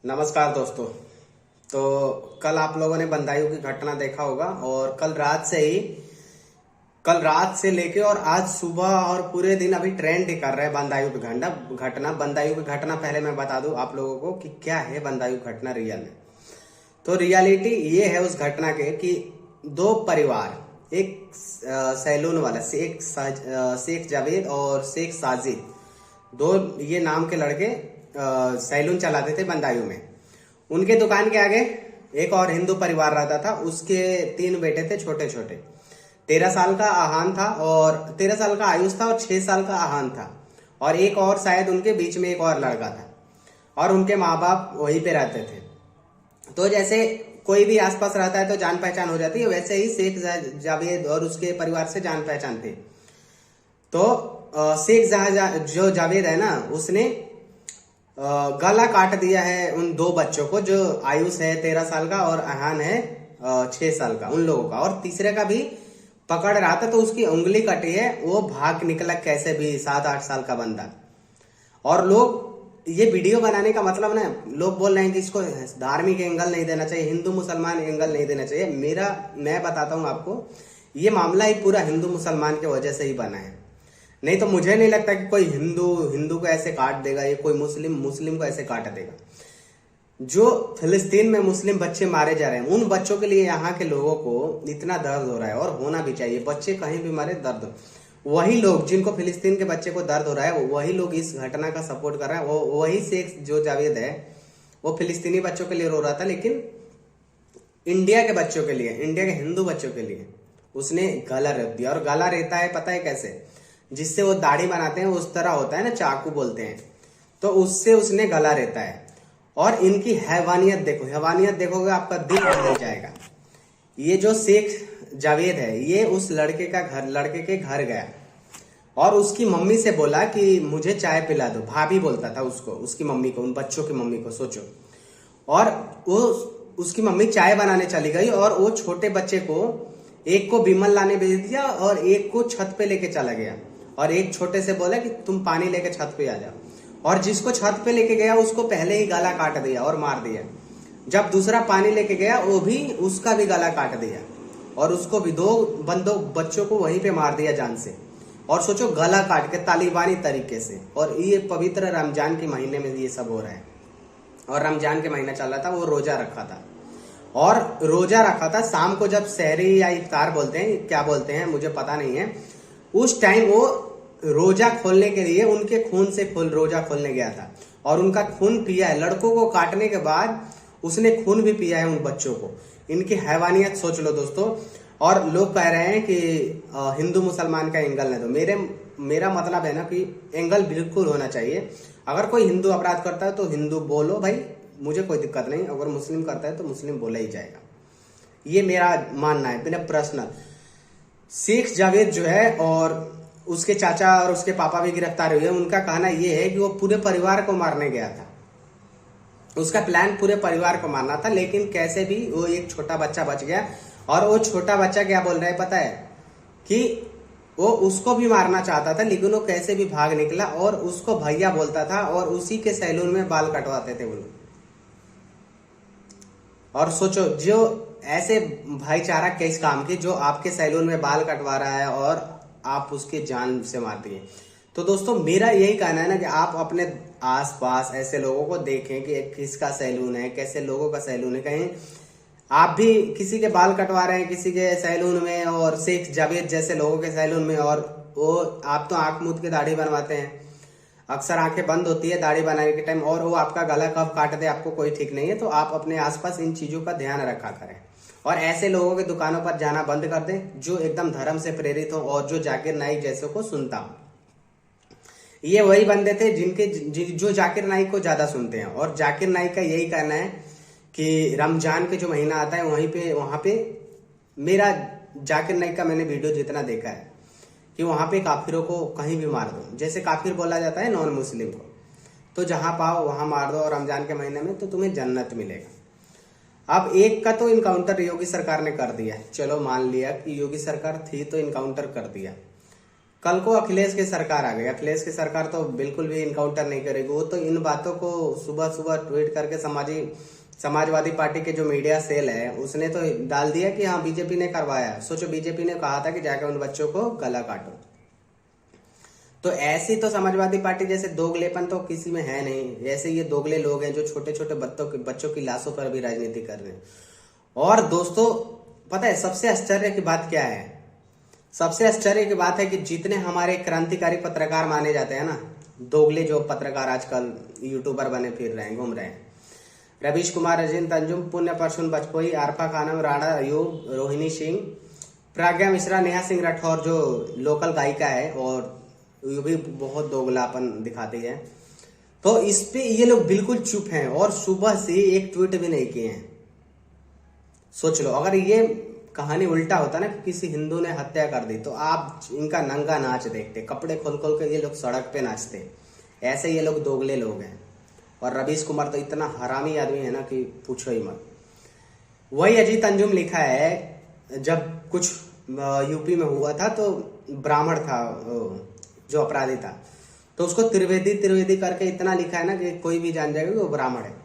नमस्कार दोस्तों। तो कल आप लोगों ने बंदायूं की घटना देखा होगा और कल रात से लेके और आज सुबह और पूरे दिन अभी ट्रेंड ही कर रहा है बंदायूं की घटना। बंदायूं की घटना पहले मैं बता दूं आप लोगों को कि क्या है बंदायूं की घटना रियल में। तो रियलिटी ये है उस घटना के कि दो परिवार, एक सैलून वाला शेख जावेद और शेख साजिद, दो ये नाम के लड़के सैलून चलाते थे बंदायूं में। उनके दुकान के आगे एक और हिंदू परिवार रहता था। उसके 3 बेटे थे छोटे छोटे। 13 साल का आहान था और 13 साल का आयुष था और 6 साल का आहान था और एक और शायद उनके बीच में एक और लड़का था और उनके माँ बाप वहीं पे रहते थे। तो जैसे कोई भी आसपास रहता है तो जान पहचान हो जाती है, वैसे ही शेख जावेद और उसके परिवार से जान पहचान थी। तो शेख जो जावेद है ना, उसने गला काट दिया है उन 2 बच्चों को, जो आयुष है 13 साल का और अहान है 6 साल का, उन लोगों का। और तीसरे का भी पकड़ रहा था तो उसकी उंगली कटी है, वो भाग निकला कैसे भी, 7-8 साल का बंदा। और लोग ये वीडियो बनाने का मतलब ना, लोग बोल रहे हैं कि इसको धार्मिक एंगल नहीं देना चाहिए, हिंदू मुसलमान एंगल नहीं देना चाहिए। मैं बताता हूं आपको, ये मामला ही पूरा हिंदू मुसलमान की वजह से ही बना है। नहीं तो मुझे नहीं लगता कि कोई हिंदू को ऐसे काट देगा, ये कोई मुस्लिम को ऐसे काट देगा। जो फिलिस्तीन में मुस्लिम बच्चे मारे जा रहे हैं, उन बच्चों के लिए यहाँ के लोगों को इतना दर्द हो रहा है और होना भी चाहिए। बच्चे कहीं भी मारे दर्द, वही लोग जिनको फिलिस्तीन के बच्चे को दर्द हो रहा है वही लोग इस घटना का सपोर्ट कर रहे हैं। वही शेख जो जावेद है वो फिलिस्तीनी बच्चों के लिए रो रहा था, लेकिन इंडिया के बच्चों के लिए, इंडिया के हिंदू बच्चों के लिए उसने गला रेत दिया। और गला रेता है पता है कैसे? जिससे वो दाढ़ी बनाते हैं उस तरह होता है ना, चाकू बोलते हैं, तो उससे उसने गला रेता है। और इनकी हैवानियत देखोगे आपका दिल बदल जाएगा। ये जो शेख जावेद है ये उस लड़के के घर गया और उसकी मम्मी से बोला कि मुझे चाय पिला दो। भाभी बोलता था उसको, उसकी मम्मी को, उन बच्चों की मम्मी को, सोचो। और वो उसकी मम्मी चाय बनाने चली गई और वो छोटे बच्चे को, एक को विमल लाने भेज दिया और एक को छत पे लेके चला गया और एक छोटे से बोला कि तुम पानी लेके छत पे आ जाओ। और जिसको छत पे लेके गया उसको पहले ही गला काट दिया और मार दिया। जब दूसरा पानी लेके गया वो भी, उसका भी गला काट दिया और उसको भी, 2 बच्चों को वहीं पे मार दिया जान से। और सोचो, गला काट के तालिबानी तरीके से। और ये पवित्र रमजान के महीने में ये सब हो रहा है। और रमजान के महीना चल रहा था, वो रोजा रखा था और रोजा रखा था। शाम को जब सहरी या इफ्तार बोलते हैं, क्या बोलते हैं मुझे पता नहीं है, उस टाइम वो रोजा खोलने के लिए उनके खून से रोजा खोलने गया था और उनका खून पिया है। लड़कों को काटने के बाद उसने खून भी पिया है उन बच्चों को। इनकी हैवानियत सोच लो दोस्तों। और लोग कह रहे हैं कि हिंदू मुसलमान का एंगल नहीं दो। मेरा मतलब है ना कि एंगल बिल्कुल होना चाहिए। अगर कोई हिंदू अपराध करता है तो हिंदू बोलो भाई, मुझे कोई दिक्कत नहीं। अगर मुस्लिम करता है तो मुस्लिम बोला ही जाएगा। ये मेरा मानना है, मेरा पर्सनल। शेख जावेद जो है और उसके चाचा और उसके पापा भी गिरफ्तार हुए। उनका कहना यह है कि वो पूरे परिवार को मारने गया था। उसका प्लान पूरे परिवार को मारना था, लेकिन कैसे भी वो एक छोटा बच्चा बच गया। और वो छोटा बच्चा क्या बोल रहा है पता है? कि वो उसको भी मारना चाहता था, लेकिन वो कैसे भी भाग निकला और उसको भैया बोलता था और उसी के सैलून में बाल कटवाते थे वो लोग। और सोचो, जो ऐसे भाईचारा किस काम की, जो आपके सैलून में बाल कटवा रहा है और आप उसके जान से मार दिए। तो दोस्तों मेरा यही कहना है ना कि आप अपने आसपास ऐसे लोगों को देखें कि किसका सैलून है, कैसे लोगों का सैलून है। कहीं आप भी किसी के बाल कटवा रहे हैं किसी के सैलून में, और शेख जावेद जैसे लोगों के सैलून में, और वो आप तो आंख मूंद के दाढ़ी बनवाते हैं। अक्सर आंखें बंद होती है दाढ़ी बनाने के टाइम, और वो आपका गला कब काट दे आपको कोई ठीक नहीं है। तो आप अपने आसपास इन चीजों का ध्यान रखा करें और ऐसे लोगों के दुकानों पर जाना बंद कर दें जो एकदम धर्म से प्रेरित हो और जो जाकिर नाइक जैसे को सुनता हो। ये वही बंदे थे जो जाकिर नाइक को ज्यादा सुनते हैं। और जाकिर नाइक का यही कहना है कि रमजान के जो महीना आता है वहां पे मेरा जाकिर नाइक का मैंने वीडियो जितना देखा है कि वहां पे काफिरों को कहीं भी मार दो। जैसे काफिर बोला जाता है नॉन मुस्लिम को, तो जहां पाओ वहां मार दो और रमजान के महीने में तो तुम्हें जन्नत मिलेगा। अब एक का तो इनकाउंटर योगी सरकार ने कर दिया, चलो मान लिया कि योगी सरकार थी तो इनकाउंटर कर दिया। कल को अखिलेश की सरकार आ गई, अखिलेश की सरकार तो बिल्कुल भी इनकाउंटर नहीं करेगी। वो तो इन बातों को सुबह सुबह ट्वीट करके समाजवादी पार्टी के जो मीडिया सेल है उसने तो डाल दिया कि हाँ बीजेपी ने करवाया। सोचो, बीजेपी ने कहा था कि जाकर उन बच्चों को गला काटो। तो ऐसी तो समाजवादी पार्टी जैसे दोगलेपन तो किसी में है नहीं। ऐसे ये दोगले लोग हैं जो छोटे छोटे बच्चों की लाशों पर भी राजनीति कर रहे हैं। और दोस्तों पता है सबसे आश्चर्य की बात क्या है? सबसे आश्चर्य की बात है कि जितने हमारे क्रांतिकारी पत्रकार माने जाते हैं ना, दोगले जो पत्रकार आजकल यूट्यूबर बने फिर रहे हैं, घूम रहे हैं, रवीश कुमार, अजिंत अंजुम, पुण्य परशुन बजपेयी, आरफा खानम, राणा अयूब, रोहिणी सिंह, प्रज्ञा मिश्रा, नेहा सिंह राठौर जो लोकल गायिका है और ये भी बहुत दोगलापन दिखाती है। तो इस पे ये लोग बिल्कुल चुप हैं और सुबह से एक ट्वीट भी नहीं किए हैं। सोच लो, अगर ये कहानी उल्टा होता ना कि किसी हिंदू ने हत्या कर दी तो आप इनका नंगा नाच देखते, कपड़े खोल खोल के ये लोग सड़क पे नाचते। ऐसे ये लोग दोगले लोग हैं। और रवीश कुमार तो इतना हरामी आदमी है ना कि पूछो ही मत। वही अजीत अंजुम लिखा है, जब कुछ यूपी में हुआ था तो ब्राह्मण था जो अपराधी था, तो उसको त्रिवेदी करके इतना लिखा है ना कि कोई भी जान जाएगा कि वो ब्राह्मण है।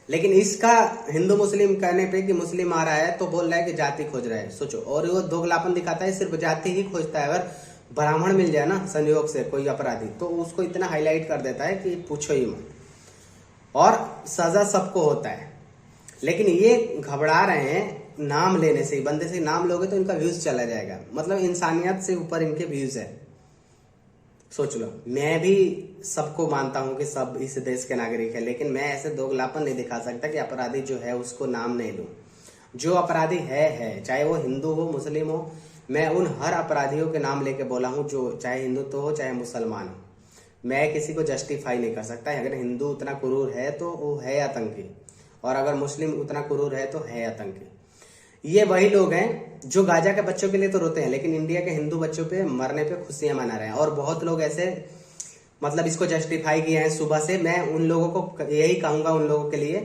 लेकिन इसका हिंदू मुस्लिम कहने पे कि मुस्लिम आ रहा है तो बोल रहा है कि जाति खोज रहा है। सोचो, और वो दोगलापन दिखाता है, सिर्फ जाति ही खोजता है। अगर ब्राह्मण मिल जाए ना संयोग से कोई अपराधी तो उसको इतना हाईलाइट कर देता है कि पूछो ही मत। और सजा सबको होता है, लेकिन ये घबरा रहे हैं नाम लेने से। बंदे से नाम लोगे तो इनका व्यूज चला जाएगा। मतलब इंसानियत से ऊपर इनके व्यूज है। सोच लो, मैं भी सबको मानता हूं कि सब इस देश के नागरिक है, लेकिन मैं ऐसे दोगलापन नहीं दिखा सकता कि अपराधी जो है उसको नाम नहीं लूं। जो अपराधी है, चाहे वो हिंदू हो मुस्लिम हो, मैं उन हर अपराधियों के नाम लेके बोला हूं, जो चाहे हिंदुत्व हो चाहे मुसलमान हो। मैं किसी को जस्टिफाई नहीं कर सकता। अगर हिंदू उतना क्रूर है तो वो है आतंकी, और अगर मुस्लिम उतना क्रूर है तो है आतंकी। ये वही लोग हैं जो गाजा के बच्चों के लिए तो रोते हैं, लेकिन इंडिया के हिंदू बच्चों पे मरने पे खुशियां मना रहे हैं। और बहुत लोग ऐसे मतलब इसको जस्टिफाई किए हैं सुबह से। मैं उन लोगों को यही कहूंगा, उन लोगों के लिए,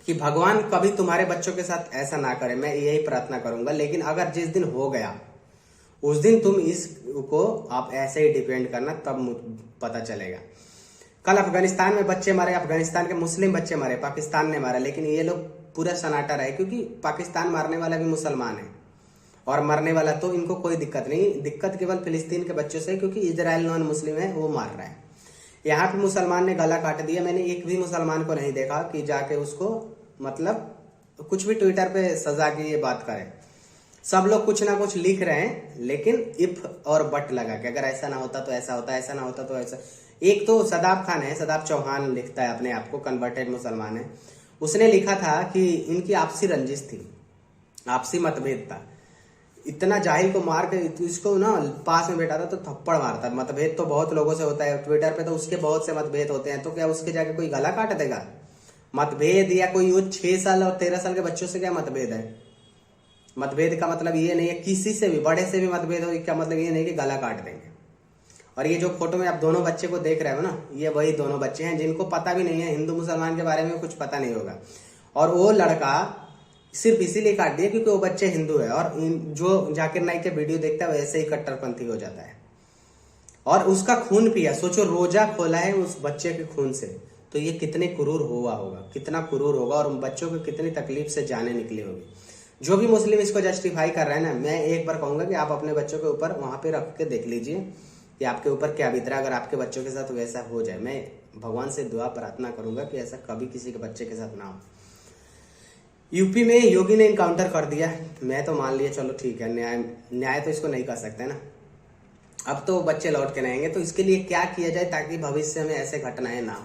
कि भगवान कभी तुम्हारे बच्चों के साथ ऐसा ना करे। मैं यही प्रार्थना करूंगा। लेकिन अगर जिस दिन हो गया उस दिन तुम इसको आप ऐसे ही डिपेंड करना, तब पता चलेगा। कल अफगानिस्तान में बच्चे मरे, अफगानिस्तान के मुस्लिम बच्चे मरे, पाकिस्तान ने मारा, लेकिन ये लोग पूरा सन्नाटा रहे, क्योंकि पाकिस्तान मारने वाला भी मुसलमान है और मरने वाला तो इनको कोई दिक्कत नहीं। दिक्कत केवल फिलिस्तीन के बच्चों से, क्योंकि इजराइल नॉन मुस्लिम है, वो मार रहा है। यहाँ पे मुसलमान ने गला काट दिया। मैंने एक भी मुसलमान को नहीं देखा कि जाके उसको मतलब कुछ भी ट्विटर पे सजा की ये बात करे। सब लोग कुछ ना कुछ लिख रहे हैं, लेकिन इफ और बट लगा के, अगर ऐसा ना होता तो ऐसा होता, ऐसा ना होता तो ऐसा। एक तो सदाब खान है, सदाब चौहान लिखता है अपने आप को, कन्वर्टेड मुसलमान है। उसने लिखा था कि इनकी आपसी रंजिश थी, आपसी मतभेद था। इतना जाहिल को मार के इसको ना पास में बैठा था तो थप्पड़ मारता। मतभेद तो बहुत लोगों से होता है, ट्विटर पे तो उसके बहुत से मतभेद होते हैं, तो क्या उसके जाके कोई गला काट देगा? मतभेद या कोई 6 साल और 13 साल के बच्चों से क्या मतभेद है? मतभेद का मतलब ये नहीं है, किसी से भी बड़े से भी मतभेद हो, क्या मतलब ये नहीं कि गला काट देंगे। और ये जो फोटो में आप दोनों बच्चे को देख रहे हो ना, ये वही दोनों बच्चे हैं जिनको पता भी नहीं है, हिंदू मुसलमान के बारे में कुछ पता नहीं होगा। और वो लड़का सिर्फ इसीलिए काट दिया क्योंकि वो बच्चे हिंदू है, और जो जाकिर नाइक के वीडियो देखता है वैसे ही कट्टरपंथी हो जाता है। और उसका खून पिया। सोचो, रोजा खोला है उस बच्चे के खून से, तो ये कितने क्रूर हुआ होगा, कितना क्रूर होगा, और उन बच्चों को कितनी तकलीफ से जाने निकली होगी। जो भी मुस्लिम इसको जस्टिफाई कर रहे हैं ना, मैं एक बार कहूंगा कि आप अपने बच्चों के ऊपर वहां पे रख के देख लीजिए कि आपके ऊपर क्या बीत रहा है। अगर आपके बच्चों के साथ वैसा हो जाए, मैं भगवान से दुआ प्रार्थना करूंगा कि ऐसा कभी किसी के बच्चे के साथ ना हो। यूपी में योगी ने इनकाउंटर कर दिया, मैं तो मान लिया चलो ठीक है, न्याय तो इसको नहीं कर सकते ना। अब तो बच्चे लौट के नहीं आएंगे, तो इसके लिए क्या किया जाए ताकि भविष्य में ऐसे घटनाएं ना हो।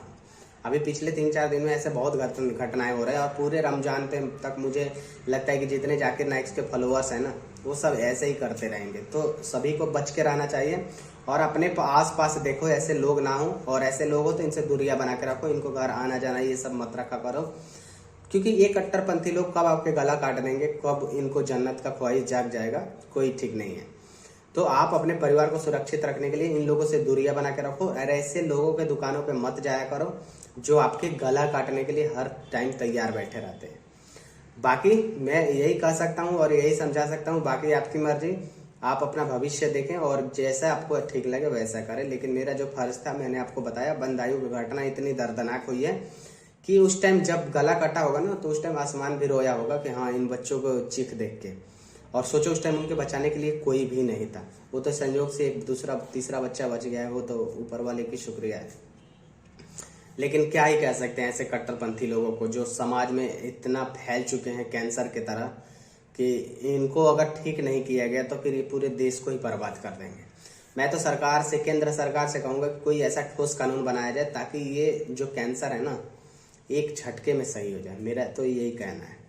अभी पिछले 3-4 दिन में ऐसे बहुत घटनाएं हो रहे हैं, और पूरे रमजान पे तक मुझे लगता है कि जितने जाकिर नाइक के फॉलोअर्स हैं ना, वो सब ऐसे ही करते रहेंगे। तो सभी को बच के रहना चाहिए, और अपने आस पास देखो ऐसे लोग ना हो, और ऐसे लोग हो तो इनसे दूरियां बना के रखो। इनको घर आना जाना ये सब मत रखा करो, क्योंकि ये कट्टरपंथी लोग कब आपके गला काट देंगे, कब इनको जन्नत का ख्वाहिश जाग जाएगा, कोई ठीक नहीं है। तो आप अपने परिवार को सुरक्षित रखने के लिए इन लोगों से दूरियां बना के रखो, और ऐसे लोगों के दुकानों पे मत जाया करो जो आपके गला काटने के लिए हर टाइम तैयार बैठे रहते हैं। बाकी मैं यही कह सकता हूँ और यही समझा सकता हूँ, बाकी आपकी मर्जी। आप अपना भविष्य देखें और जैसा आपको ठीक लगे वैसा करें। लेकिन मेरा जो फर्ज था मैंने आपको बताया। बंदायूं की घटना इतनी दर्दनाक हुई है कि उस टाइम जब गला कटा होगा ना तो उस टाइम आसमान भी रोया होगा कि हाँ इन बच्चों को चीख देख के। और सोचो उस टाइम उनके बचाने के लिए कोई भी नहीं था। वो तो संयोग से एक दूसरा तीसरा बच्चा बच गया है, वो तो ऊपर वाले की शुक्रिया है। लेकिन क्या ही कह सकते हैं ऐसे कट्टरपंथी लोगों को जो समाज में इतना फैल चुके हैं कैंसर की तरह, कि इनको अगर ठीक नहीं किया गया तो फिर ये पूरे देश को ही बर्बाद कर देंगे। मैं तो सरकार से, केंद्र सरकार से कहूंगा कि कोई ऐसा ठोस कानून बनाया जाए ताकि ये जो कैंसर है ना एक झटके में सही हो जाए। मेरा तो यही कहना है।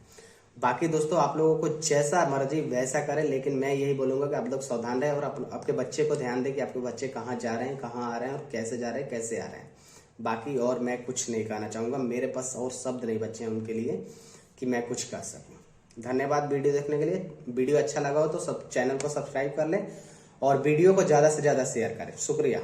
बाकी दोस्तों आप लोगों को जैसा मर्जी वैसा करें, लेकिन मैं यही बोलूंगा कि आप लोग सावधान रहें और आपके बच्चे को ध्यान दें कि आपके बच्चे कहाँ जा रहे हैं, कहाँ आ रहे हैं और कैसे जा रहे हैं, कैसे आ रहे हैं। बाकी और मैं कुछ नहीं कहना चाहूंगा, मेरे पास और शब्द नहीं बचे हैं उनके लिए कि मैं कुछ कह सकूं। धन्यवाद वीडियो देखने के लिए। वीडियो अच्छा लगा हो तो सब चैनल को सब्सक्राइब कर लें और वीडियो को ज़्यादा से ज़्यादा शेयर करें। शुक्रिया।